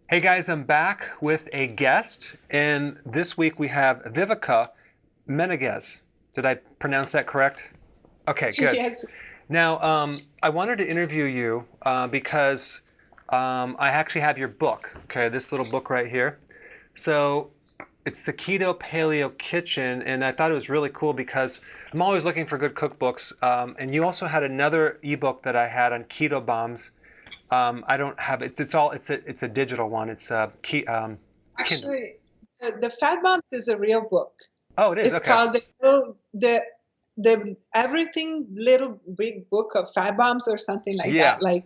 Hey guys, I'm back with a guest, and this week we have Vivica Menegaz. Did I pronounce that correct? Okay, good. Yes. Now, I wanted to interview you because I actually have your book, okay, this little book right here. So it's the Keto Paleo Kitchen, and I thought it was really cool because I'm always looking for good cookbooks. And you also had another ebook that I had on keto bombs. I don't have it. It's a digital one. It's Kindle. Actually, the Fat Bombs is a real book. Oh, it is. It's Okay. called the Everything Little Big Book of Fat Bombs or something like Yeah, that. Like,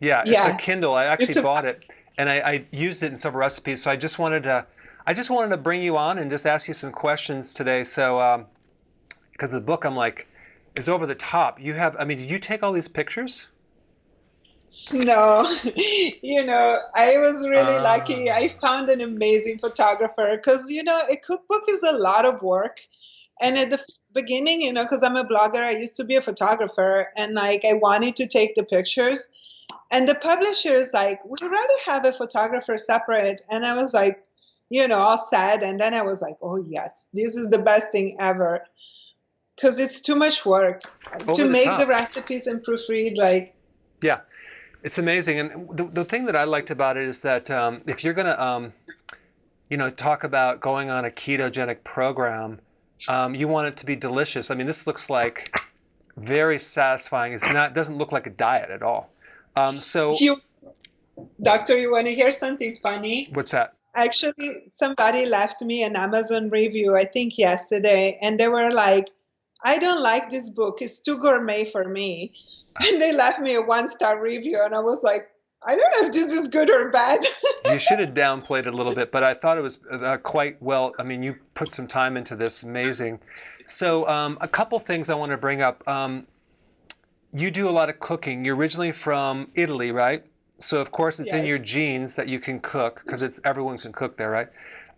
yeah. It's a yeah, Kindle. I actually it's a bought it, and I used it in several recipes. So I just wanted to bring you on and just ask you some questions today. So because the book, I'm like, is over the top. I mean, did you take all these pictures? no. I was really lucky. I Ah, found an amazing photographer because a cookbook is a lot of work. And at the beginning, because I'm a blogger, I used to be a photographer, and like I wanted to take the pictures. And the publisher is like, we'd rather have a photographer separate. And I was like, all sad. And then I was like, oh, yes, this is the best thing ever. Because it's too much work to over the make the top. recipes and proofread. Like, Yeah, it's amazing. And the thing that I liked about it is that if you're gonna talk about going on a ketogenic program, you want it to be delicious. I mean, this looks like very satisfying. It doesn't look like a diet at all. So you, doctor, you want to hear something funny? what's that? Actually, somebody left me an Amazon review, I think yesterday, and they were like, I don't like this book. It's too gourmet for me. And they left me a one-star review, and I was like, I don't know if this is good or bad. You should have downplayed it a little bit, but I thought it was quite well. I mean, you put some time into this. Amazing. So a couple things I want to bring up. You do a lot of cooking. You're originally from Italy, right? So of course it's in Yes. your genes that you can cook because it's everyone can cook there, right?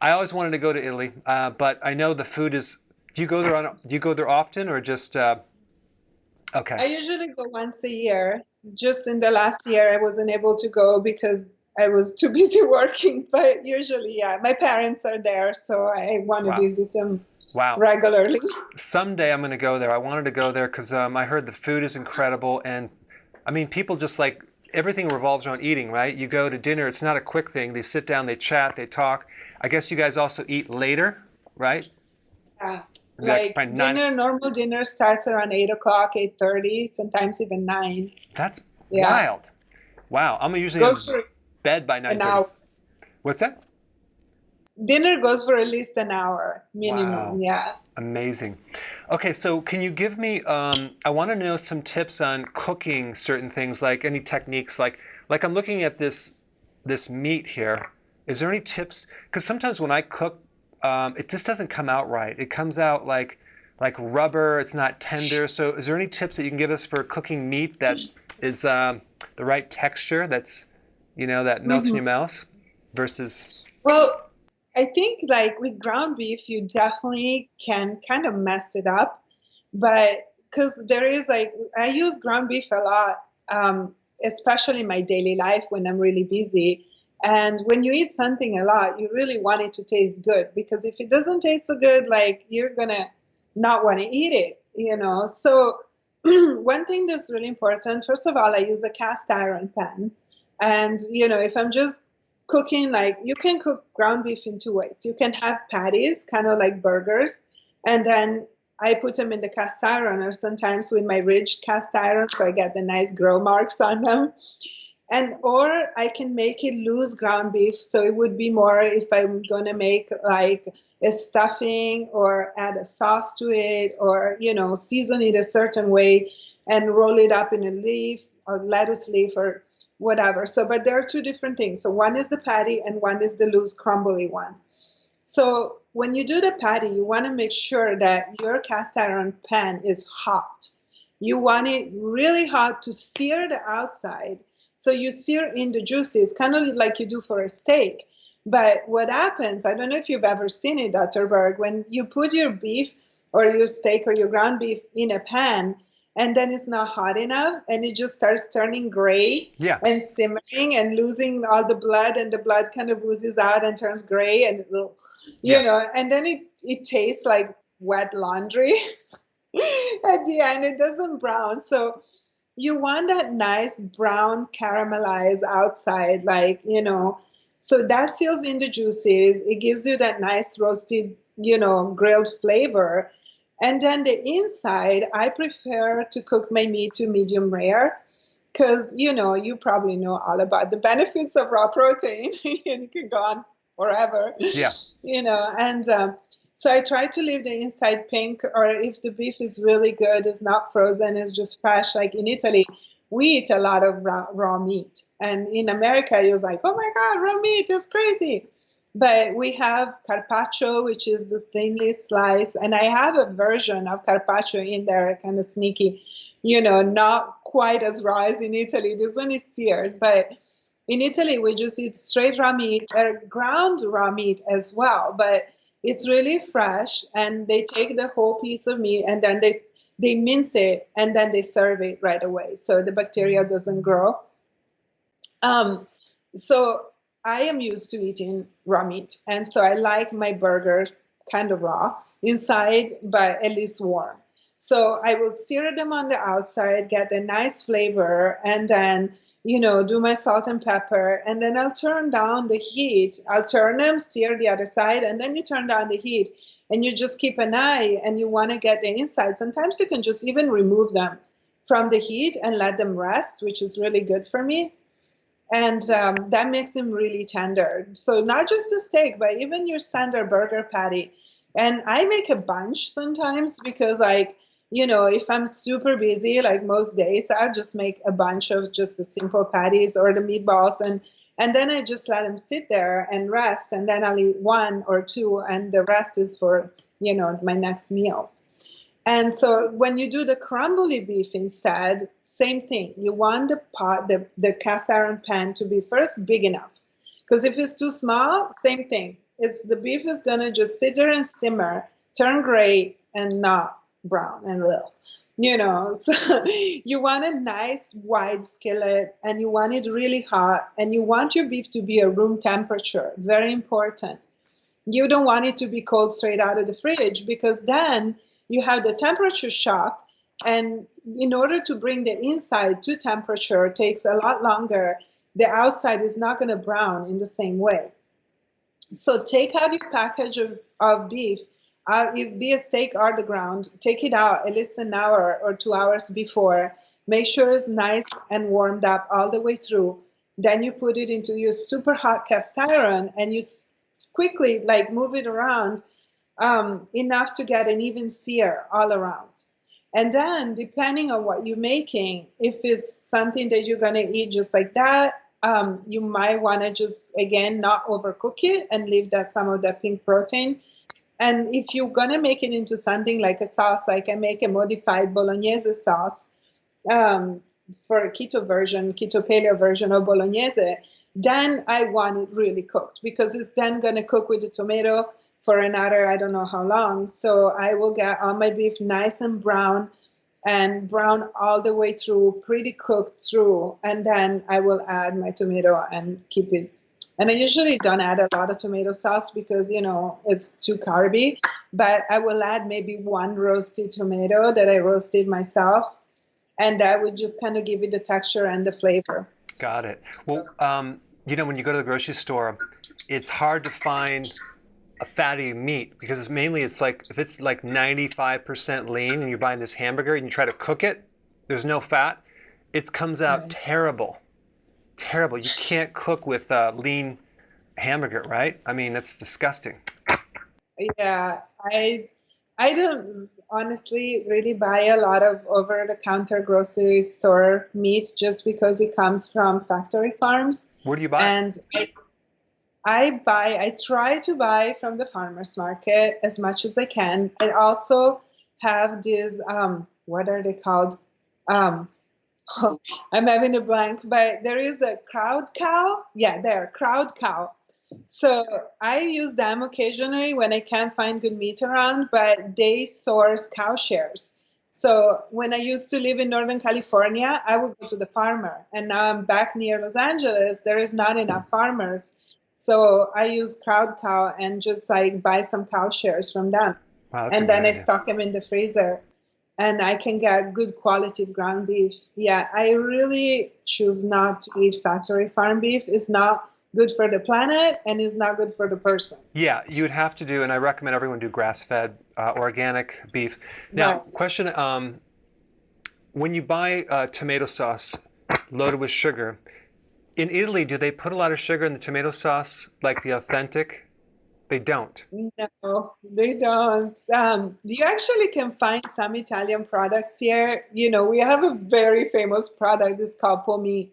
I always wanted to go to Italy, but I know the food is. Do you go there often or just? Okay. I usually go once a year. Just in the last year, I wasn't able to go because I was too busy working. But usually, yeah, my parents are there, so I want to Wow. visit them Wow. regularly. Someday I'm going to go there. I wanted to go there because I heard the food is incredible, and I mean, people just like everything revolves around eating, right? You go to dinner; it's not a quick thing. They sit down, they chat, they talk. I guess you guys also eat later, right? Yeah. Like Like by nine. normal dinner starts around 8 o'clock, 8:30, sometimes even 9. That's Yeah. wild. Wow, I'm usually Goes in for bed by an 9:30. hour. What's that? Dinner goes for at least an hour minimum. Wow, Yeah. amazing. Okay, so can you give me? I want to know some tips on cooking certain things, like any techniques, like I'm looking at this meat here. Is there any tips? Because sometimes when I cook, it just doesn't come out right. It comes out like rubber. It's not tender. So is there any tips that you can give us for cooking meat that is the right texture? That melts in hmm your mouth versus. Well, I think like with ground beef, you definitely can kind of mess it up, but because there is like I use ground beef a lot, especially in my daily life when I'm really busy. And when you eat something a lot, you really want it to taste good because if it doesn't taste so good, like you're gonna not want to eat it. So one thing that's really important, first of all, I use a cast iron pan. And if I'm just cooking, like you can cook ground beef in two ways. You can have patties, kind of like burgers, and then I put them in the cast iron or sometimes with my ridged cast iron so I get the nice grill marks on them. And or I can make it loose ground beef, so it would be more if I'm gonna make like a stuffing or add a sauce to it, or season it a certain way and roll it up in a leaf or lettuce leaf or whatever. So, but there are two different things. So one is the patty and one is the loose crumbly one. So when you do the patty, you want to make sure that your cast iron pan is hot. You want it really hot to sear the outside. So you sear in the juices, kind of like you do for a steak. But what happens, I don't know if you've ever seen it, Dr. Berg, when you put your beef or your steak or your ground beef in a pan, and then it's not hot enough, and it just starts turning gray Yeah. and simmering and losing all the blood, and the blood kind of oozes out and turns gray, and Yeah. and then it tastes like wet laundry at the end. It doesn't brown. So you want that nice brown caramelized outside, so that seals in the juices. It gives you that nice roasted, grilled flavor. And then the inside, I prefer to cook my meat to medium rare because, you probably know all about the benefits of raw protein and it can go on forever, Yeah. and so I try to leave the inside pink, or if the beef is really good, it's not frozen, it's just fresh. Like in Italy, we eat a lot of raw meat. And in America, it was like, oh my God, raw meat is crazy. But we have carpaccio, which is the thinly sliced. And I have a version of carpaccio in there, kind of sneaky, not quite as raw as in Italy. This one is seared. But in Italy, we just eat straight raw meat, or ground raw meat as well. But it's really fresh, and they take the whole piece of meat and then they mince it and then they serve it right away so the bacteria doesn't grow. So I am used to eating raw meat, and so I like my burger kind of raw inside, but at least warm. So I will sear them on the outside, get a nice flavor, and then do my salt and pepper, and then I'll turn down the heat. I'll turn them, sear the other side, and then you turn down the heat, and you just keep an eye, and you want to get the inside. Sometimes you can just even remove them from the heat and let them rest, which is really good for me. And that makes them really tender. So not just the steak, but even your standard burger patty. And I make a bunch sometimes because, if I'm super busy, like most days, I'll just make a bunch of just the simple patties or the meatballs, and then I just let them sit there and rest, and then I'll eat one or two, and the rest is for my next meals. And so when you do the crumbly beef instead, same thing. You want the pot, the cast iron pan to be first big enough. Because if it's too small, same thing. It's the beef is gonna just sit there and simmer, turn gray and not brown and little. So you want a nice wide skillet, and you want it really hot, and you want your beef to be a room temperature. Very important. You don't want it to be cold straight out of the fridge, because then you have the temperature shock, and in order to bring the inside to temperature takes a lot longer. The outside is not going to brown in the same way. So take out your package of beef. It be a steak or the ground. Take it out at least an hour or 2 hours before. Make sure it's nice and warmed up all the way through. Then you put it into your super hot cast iron, and you quickly move it around enough to get an even sear all around. And then depending on what you're making, if it's something that you're going to eat just like that, you might want to just, again, not overcook it and leave that some of that pink protein. And if you're going to make it into something like a sauce, like I make a modified bolognese sauce for a keto-paleo version of bolognese, then I want it really cooked, because it's then going to cook with the tomato for another, I don't know how long. So I will get all my beef nice and brown all the way through, pretty cooked through. And then I will add my tomato and keep it. And I usually don't add a lot of tomato sauce because, it's too carby. But I will add maybe one roasted tomato that I roasted myself. And that would just kind of give it the texture and the flavor. Got it. Well, when you go to the grocery store, it's hard to find a fatty meat, because it's like, if it's like 95% lean and you're buying this hamburger and you try to cook it, there's no fat, it comes out terrible. You can't cook with lean hamburger, right? I mean, that's disgusting. Yeah, I don't honestly really buy a lot of over-the-counter grocery store meat just because it comes from factory farms. Where do you buy it? And I try to buy from the farmer's market as much as I can. I also have these, what are they called? I'm having a blank, but there is a crowd cow. Yeah, there, crowd cow. So I use them occasionally when I can't find good meat around, but they source cow shares. So when I used to live in Northern California, I would go to the farmer. And now I'm back near Los Angeles. There is not enough farmers. So I use Crowd Cow and just like buy some cow shares from them. Wow, that's a And great then I idea. stock them in the freezer and I can get good quality ground beef. Yeah, I really choose not to eat factory farm beef. It's not good for the planet and it's not good for the person. Yeah, you would have to do, and I recommend everyone do grass-fed, organic beef. Now, Right. question: when you buy tomato sauce loaded with sugar, in Italy, do they put a lot of sugar in the tomato sauce, like the authentic? They don't. No, they don't. You actually can find some Italian products here. You know, we have a very famous product. It's called pommes,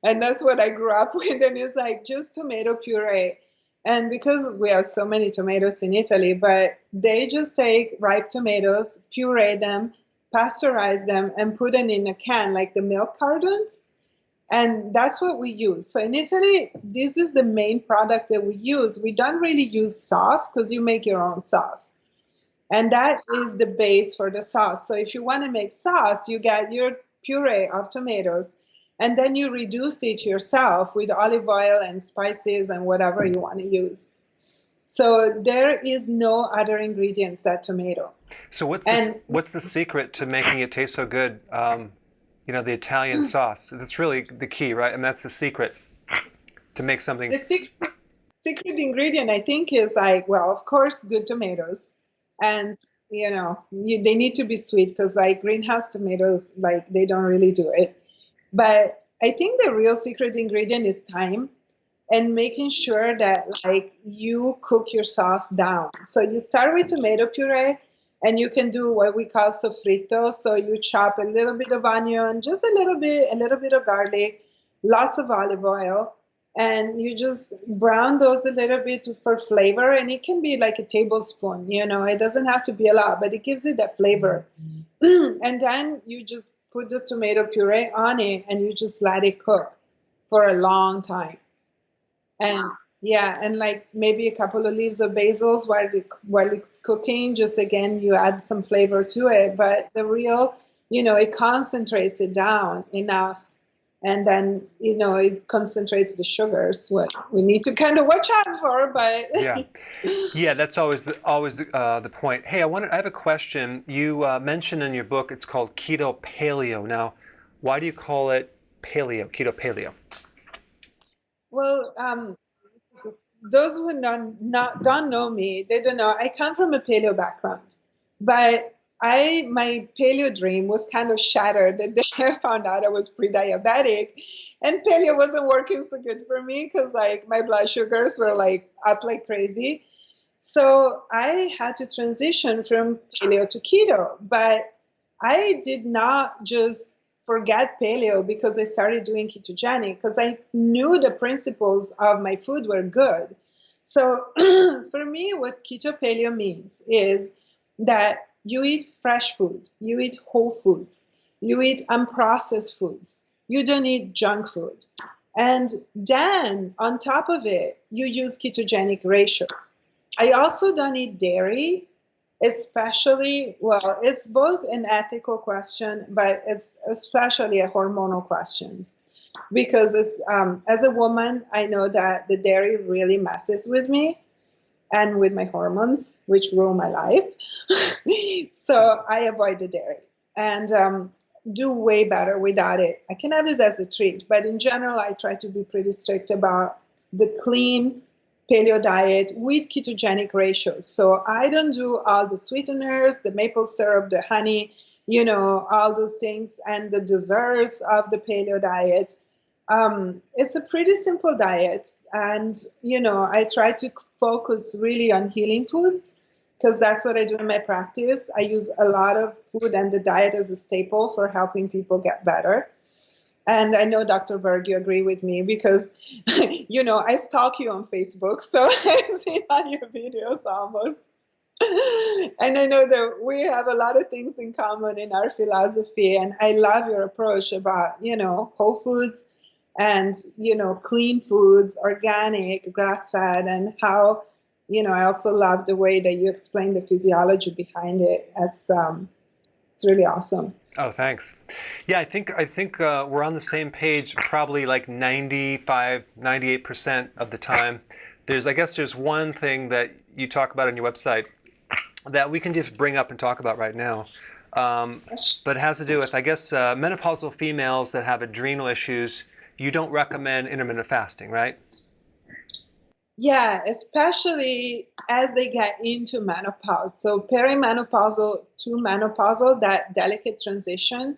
and that's what I grew up with. And it's like just tomato puree. And because we have so many tomatoes in Italy, but they just take ripe tomatoes, puree them, pasteurize them, and put them in a can, like the milk cartons. And that's what we use. So in Italy, this is the main product that we use. We don't really use sauce because you make your own sauce. And that is the base for the sauce. So if you want to make sauce, you get your puree of tomatoes and then you reduce it yourself with olive oil and spices and whatever you want to use. So there is no other ingredients that tomato. So And what's the secret to making it taste so good? The Italian sauce. That's really the key, right? And that's the secret to make something. the secret ingredient, I think, is like, well, of course, good tomatoes. And, they need to be sweet because, like, greenhouse tomatoes, like, they don't really do it. But I think the real secret ingredient is time and making sure that, like, you cook your sauce down. So you start with tomato puree and you can do what we call sofrito. So you chop a little bit of onion, just a little bit of garlic, lots of olive oil, and you just brown those a little bit for flavor. And it can be like a tablespoon, it doesn't have to be a lot, but it gives it that flavor. And then you just put the tomato puree on it and you just let it cook for a long time. And yeah, and like maybe a couple of leaves of basils while it's cooking, just again you add some flavor to it. But the real, it concentrates it down enough, and then it concentrates the sugars. What we need to kind of watch out for, but Yeah, yeah, that's always the point. Hey, I have a question. You mentioned in your book it's called Keto-Paleo. Now, why do you call it paleo, Keto-Paleo? well, those who don't know me, they don't know. I come from a paleo background, but my paleo dream was kind of shattered the day I found out I was pre-diabetic, and paleo wasn't working so good for me because like my blood sugars were like up like crazy. So I had to transition from paleo to keto, but I did not just forget paleo because I started doing ketogenic because I knew the principles of my food were good. So for me, what keto paleo means is that you eat fresh food, you eat whole foods, you eat unprocessed foods, you don't eat junk food. And then on top of it, you use ketogenic ratios. I also don't eat dairy, especially, well, it's both an ethical question, but it's especially a hormonal question. Because as a woman, I know that the dairy really messes with me and with my hormones, which rule my life. So I avoid the dairy and do way better without it. I can have it as a treat, but in general, I try to be pretty strict about the clean paleo diet with ketogenic ratios. So I don't do all the sweeteners, the maple syrup, the honey, all those things, and the desserts of the paleo diet. It's a pretty simple diet, and I try to focus really on healing foods because that's what I do in my practice. I use a lot of food and the diet as a staple for helping people get better. And I know, Dr. Berg, you agree with me because, I stalk you on Facebook, so I see all your videos almost. And I know that we have a lot of things in common in our philosophy. And I love your approach about, whole foods and, clean foods, organic, grass-fed, and how, I also love the way that you explain the physiology behind it. It's really awesome. Oh, thanks. Yeah, I think we're on the same page probably like 95, 98% of the time. I guess there's one thing that you talk about on your website that we can just bring up and talk about right now. But it has to do with, I guess, menopausal females that have adrenal issues. You don't recommend intermittent fasting, right? Yeah, especially as they get into menopause. So perimenopausal to menopausal, that delicate transition.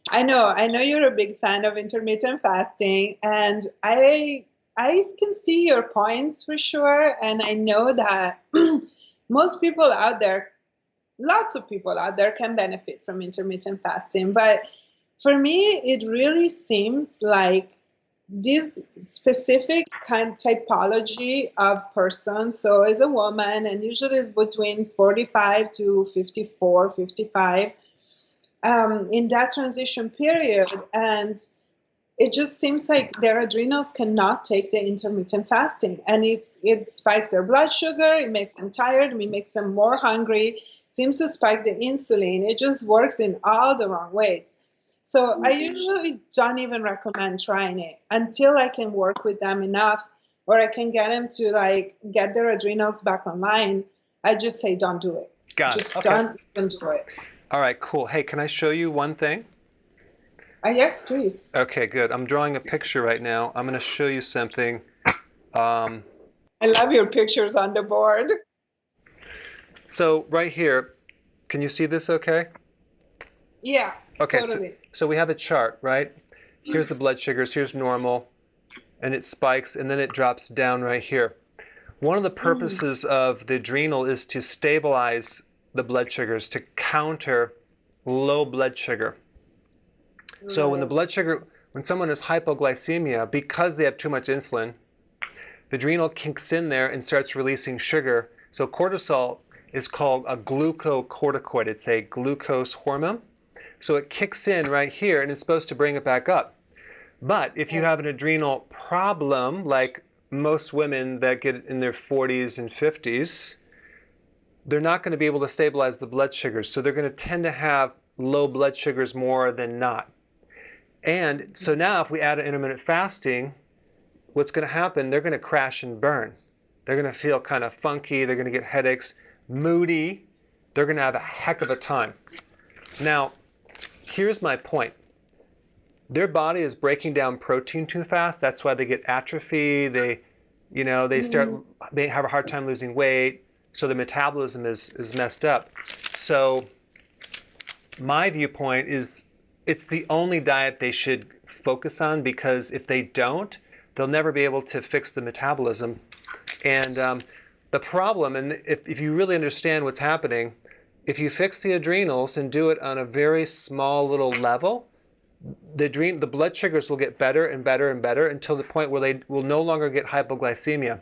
I know you're a big fan of intermittent fasting, and I can see your points for sure. And I know that most people out there, lots of people out there can benefit from intermittent fasting. But for me, it really seems like this specific kind typology of person, so as a woman, and usually it's between 45 to 54, 55, in that transition period, and it just seems like their adrenals cannot take the intermittent fasting, and it spikes their blood sugar, it makes them tired, it makes them more hungry, seems to spike the insulin. It just works in all the wrong ways. So I usually don't even recommend trying it until I can work with them enough, or I can get them to like get their adrenals back online. I just say don't do it. Got it. Just Okay. don't even do it. All right, cool. Hey, can I show you one thing? Yes, please. Okay, good. I'm drawing a picture right now. I'm going to show you something. I love your pictures on the board. So right here, can you see this okay? Yeah, Okay, totally. so we have a chart, right? Here's the blood sugars, here's normal, and it spikes, and then it drops down right here. One of the purposes of the adrenal is to stabilize the blood sugars, to counter low blood sugar. So when someone has hypoglycemia, because they have too much insulin, the adrenal kicks in there and starts releasing sugar. So cortisol is called a glucocorticoid. It's a glucose hormone. So it kicks in right here, and it's supposed to bring it back up. But if you have an adrenal problem, like most women that get in their 40s and 50s, they're not going to be able to stabilize the blood sugars. So they're going to tend to have low blood sugars more than not. And so now if we add intermittent fasting, what's going to happen, they're going to crash and burn. They're going to feel kind of funky. They're going to get headaches, moody. They're going to have a heck of a time. Now, here's my point. Their body is breaking down protein too fast. That's why they get atrophy. They have a hard time losing weight. So the metabolism is messed up. So my viewpoint is it's the only diet they should focus on, because if they don't, they'll never be able to fix the metabolism. And the problem, and if you really understand what's happening, if you fix the adrenals and do it on a very small little level, the blood sugars will get better and better and better until the point where they will no longer get hypoglycemia.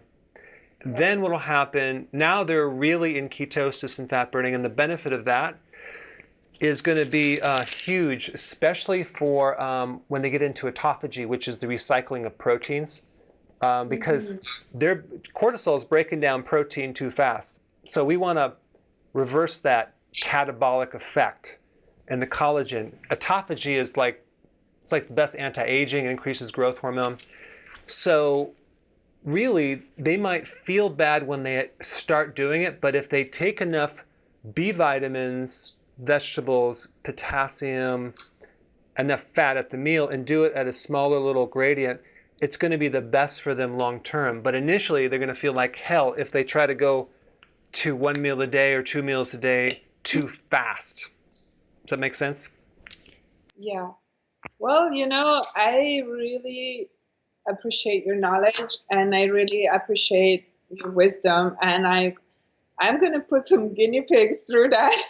Then what will happen, now they're really in ketosis and fat burning, and the benefit of that is going to be huge, especially for when they get into autophagy, which is the recycling of proteins, because their cortisol is breaking down protein too fast. So we want to reverse that catabolic effect. And the collagen, autophagy is it's like the best anti-aging, it increases growth hormone. So really, they might feel bad when they start doing it, but if they take enough B vitamins, vegetables, potassium, enough fat at the meal, and do it at a smaller little gradient, it's going to be the best for them long term. But initially, they're going to feel like hell if they try to go to 1 meal a day or 2 meals a day too fast. Does that make sense? Yeah. Well, I really appreciate your knowledge, and I really appreciate your wisdom, and I'm going to put some guinea pigs through that.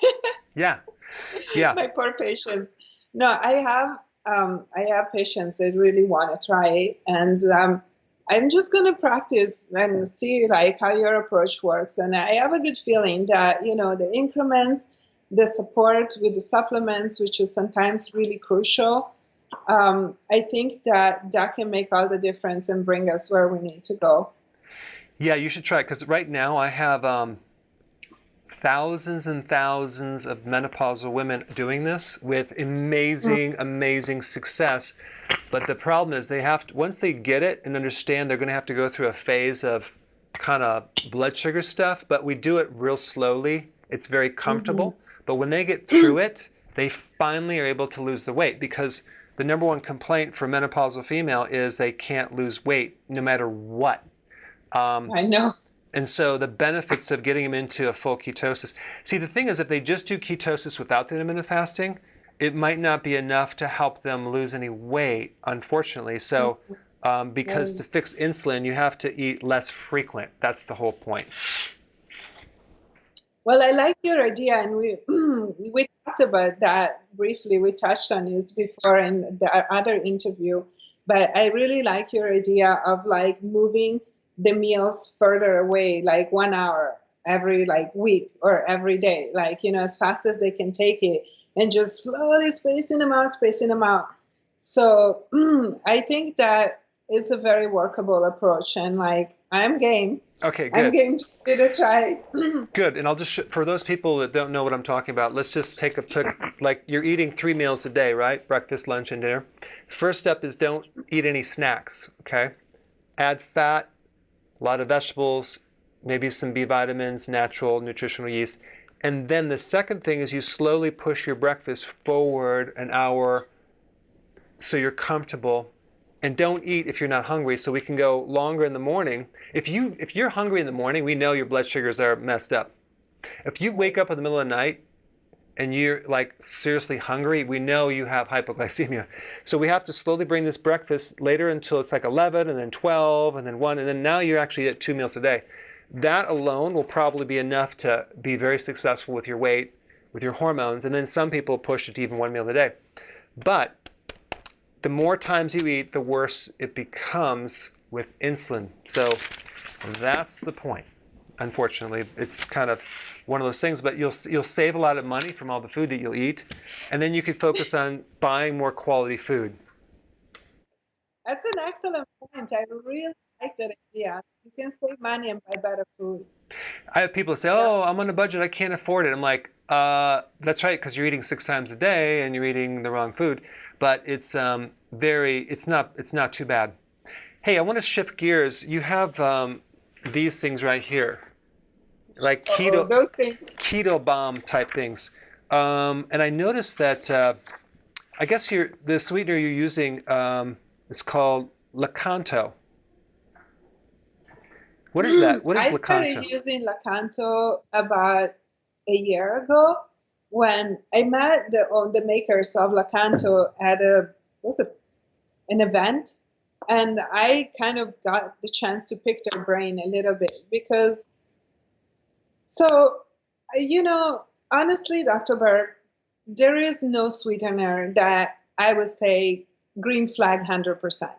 Yeah. My poor patients. No, I have patients that really want to try it, and I'm just going to practice and see like how your approach works. And I have a good feeling that the increments, the support with the supplements, which is sometimes really crucial. I think that can make all the difference and bring us where we need to go. Yeah, you should try it, because right now I have thousands and thousands of menopausal women doing this with amazing, amazing success. But the problem is they have to, once they get it and understand, they're going to have to go through a phase of kind of blood sugar stuff, but we do it real slowly. It's very comfortable. But when they get through it, they finally are able to lose the weight, because the number one complaint for menopausal female is they can't lose weight no matter what. I know. And so the benefits of getting them into a full ketosis. See, the thing is, if they just do ketosis without the intermittent fasting, it might not be enough to help them lose any weight, unfortunately. So because to fix insulin, you have to eat less frequent. That's the whole point. Well, I like your idea, and we talked about that briefly. We touched on it before in the other interview, but I really like your idea of like moving the meals further away, like 1 hour every like week or every day, like, you know, as fast as they can take it, and just slowly spacing them out. So I think that is a very workable approach, and like I'm game. Okay, good. I'm game to give it a try. Good. And I'll just, for those people that don't know what I'm talking about, let's just take a quick, like you're eating 3 meals a day, right? Breakfast, lunch, and dinner. First step is don't eat any snacks, okay? Add fat, a lot of vegetables, maybe some B vitamins, natural nutritional yeast. And then the second thing is you slowly push your breakfast forward an hour so you're comfortable. And don't eat if you're not hungry, so we can go longer in the morning. If you're hungry in the morning, we know your blood sugars are messed up. If you wake up in the middle of the night and you're like seriously hungry, we know you have hypoglycemia. So we have to slowly bring this breakfast later until it's like 11 and then 12 and then 1, and then now you're actually at 2 meals a day. That alone will probably be enough to be very successful with your weight, with your hormones, and then some people push it to even 1 meal a day. But the more times you eat, the worse it becomes with insulin. So that's the point. Unfortunately, it's kind of one of those things, but you'll save a lot of money from all the food that you'll eat, and then you can focus on buying more quality food. That's an excellent point. I really like that idea. You can save money and buy better food. I have people say, "Oh, I'm on a budget. I can't afford it." I'm like, "That's right, because you're eating 6 times a day and you're eating the wrong food." But it's it's not too bad. Hey, I want to shift gears. You have these things right here, like keto bomb type things, and I noticed that I guess the sweetener you're using is called Lakanto. What is that? What is Lakanto? I started using Lakanto about a year ago, when I met the makers of Lakanto at an event, and I kind of got the chance to pick their brain a little bit, because, so, you know, honestly, Dr. Berg, there is no sweetener that I would say green flag 100%.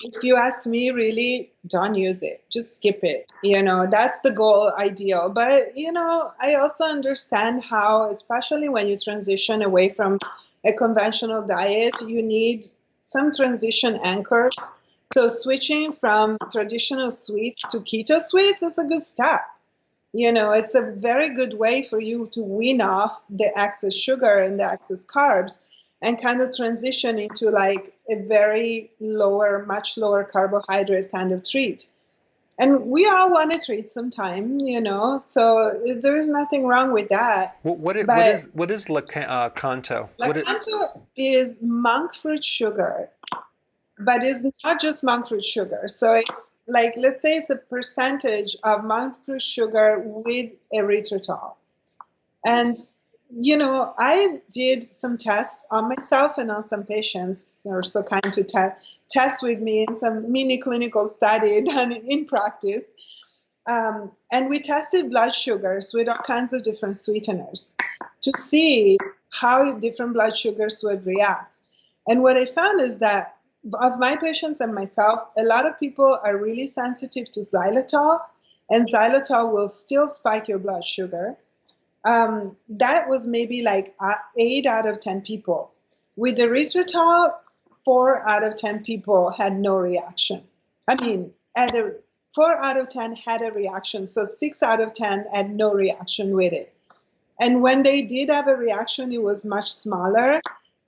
If you ask me, really, don't use it. Just skip it. You know, that's the goal ideal. But, you know, I also understand how, especially when you transition away from a conventional diet, you need some transition anchors. So switching from traditional sweets to keto sweets is a good step. You know, it's a very good way for you to wean off the excess sugar and the excess carbs, and kind of transition into like a very much lower carbohydrate kind of treat. And we all want to treat sometime, you know, so there is nothing wrong with that. What is Lakanto? Lakanto is monk fruit sugar, but it's not just monk fruit sugar. So it's like, let's say it's a percentage of monk fruit sugar with erythritol. And you know, I did some tests on myself and on some patients that were so kind to test with me in some mini clinical study done in practice. And we tested blood sugars with all kinds of different sweeteners to see how different blood sugars would react. And what I found is that of my patients and myself, a lot of people are really sensitive to xylitol, and xylitol will still spike your blood sugar. That was maybe like 8 out of 10 people. With erythritol, 4 out of 10 people had no reaction. I mean, at a 4 out of 10 had a reaction. So 6 out of 10 had no reaction with it. And when they did have a reaction, it was much smaller.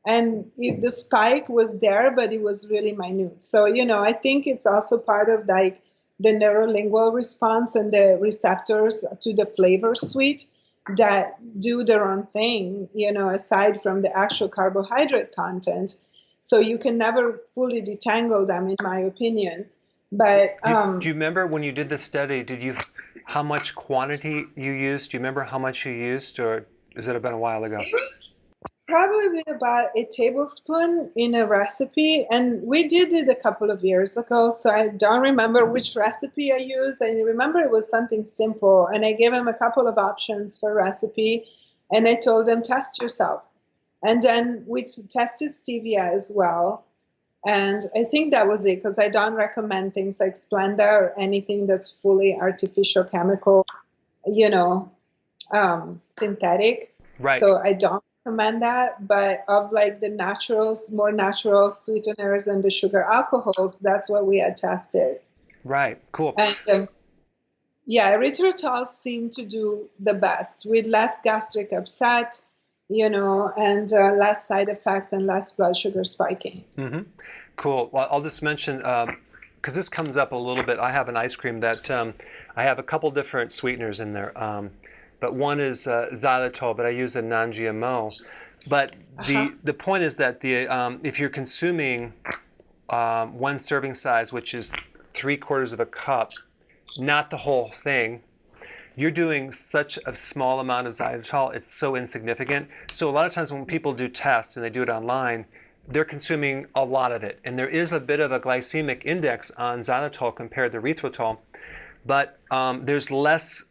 And the spike was there, but it was really minute. So, I think it's also part of like the neurolingual response and the receptors to the flavor sweet that do their own thing, aside from the actual carbohydrate content. So you can never fully detangle them, in my opinion. But do you remember when you did the study, how much quantity you used? Do you remember how much you used, or has it been a while ago? it was probably about a tablespoon in a recipe, and we did it a couple of years ago, so I don't remember which recipe I used. I remember it was something simple, and I gave them a couple of options for recipe, and I told them, test yourself. And then we tested stevia as well. And I think that was it, because I don't recommend things like Splenda or anything that's fully artificial chemical, synthetic. Right. So I don't recommend that. But of like the naturals, more natural sweeteners and the sugar alcohols, that's what we had tested. Right. Cool. And erythritol seemed to do the best with less gastric upset, and less side effects and less blood sugar spiking. Mm-hmm. Cool. Well, I'll just mention, because this comes up a little bit, I have an ice cream that I have a couple different sweeteners in there. But one is xylitol, but I use a non-GMO. But the point is that if you're consuming one serving size, which is 3/4 of a cup, not the whole thing, you're doing such a small amount of xylitol, it's so insignificant. So a lot of times when people do tests and they do it online, they're consuming a lot of it. And there is a bit of a glycemic index on xylitol compared to erythritol, but there's less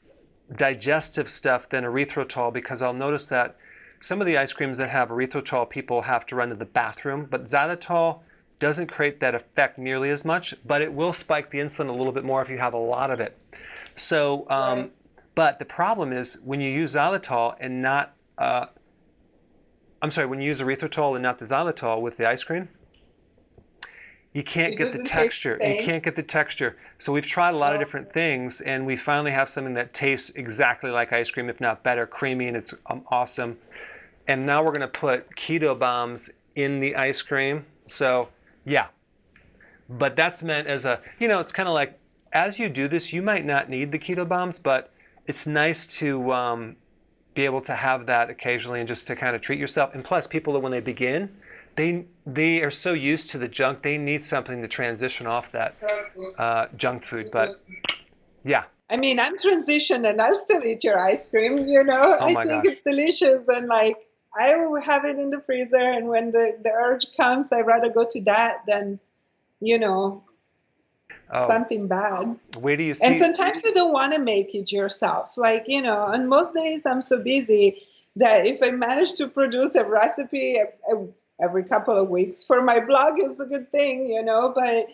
digestive stuff than erythritol, because I'll notice that some of the ice creams that have erythritol, people have to run to the bathroom, but xylitol doesn't create that effect nearly as much, but it will spike the insulin a little bit more if you have a lot of it. So, but the problem is when you use xylitol and not, when you use erythritol and not the xylitol with the ice cream, you can't get the texture. You can't get the texture. So we've tried a lot of different things, and we finally have something that tastes exactly like ice cream, if not better, creamy, and it's awesome. And now we're going to put keto bombs in the ice cream. So, yeah. But that's meant as it's kind of like, as you do this, you might not need the keto bombs, but it's nice to be able to have that occasionally and just to kind of treat yourself. And plus, people, when they begin, they are so used to the junk, they need something to transition off that junk food. But yeah. I mean, I'm transitioned and I'll still eat your ice cream, I think it's delicious, and like I will have it in the freezer, and when the urge comes, I'd rather go to that than, something bad. Where do you see? And sometimes you don't want to make it yourself. Like, on most days I'm so busy that if I manage to produce a recipe every couple of weeks for my blog is a good thing, but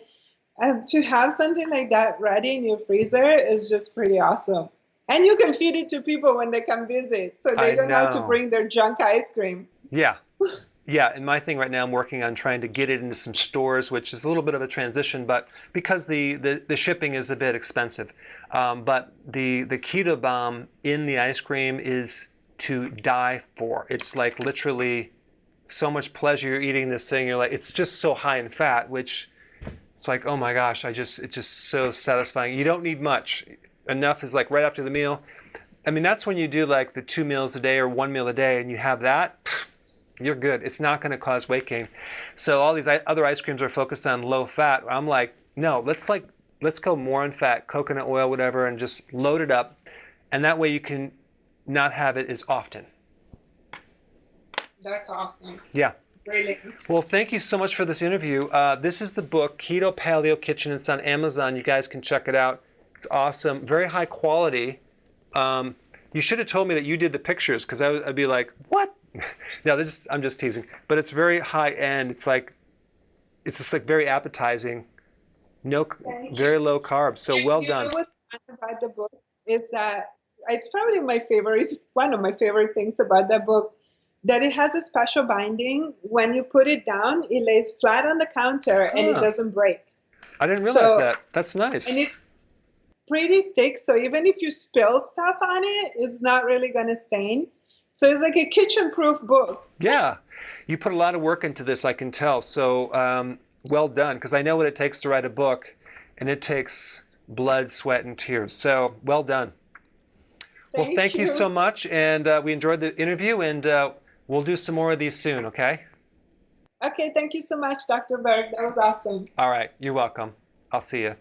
to have something like that ready in your freezer is just pretty awesome. And you can feed it to people when they come visit, so they don't have to bring their junk ice cream. Yeah. Yeah, and my thing right now, I'm working on trying to get it into some stores, which is a little bit of a transition, but because the shipping is a bit expensive. But the keto bomb in the ice cream is to die for. It's like literally so much pleasure. You're eating this thing. You're like, it's just so high in fat, which it's like, oh my gosh, it's just so satisfying. You don't need much. Enough is like right after the meal. I mean, that's when you do like the 2 meals a day or 1 meal a day, and you have that. You're good. It's not going to cause weight gain. So all these other ice creams are focused on low fat. I'm like, no, let's go more on fat, coconut oil, whatever, and just load it up. And that way you can not have it as often. That's awesome. Yeah. Brilliant. Well, thank you so much for this interview. This is the book, Keto-Paleo Kitchen. It's on Amazon. You guys can check it out. It's awesome. Very high quality. You should have told me that you did the pictures, because I'd be like, what? No, I'm just teasing. But it's very high end. It's just like very appetizing. Very low carb. So well done. What's fun about the book is that it's probably one of my favorite things about that book, that it has a special binding. When you put it down, it lays flat on the counter and it doesn't break. I didn't realize that. That's nice. And pretty thick, so even if you spill stuff on it, it's not really going to stain. So it's like a kitchen-proof book. Yeah, you put a lot of work into this, I can tell. So well done, because I know what it takes to write a book, and it takes blood, sweat, and tears. So well done. Well, thank you so much, and we enjoyed the interview, and we'll do some more of these soon, okay? Okay, thank you so much, Dr. Berg. That was awesome. All right, you're welcome. I'll see you.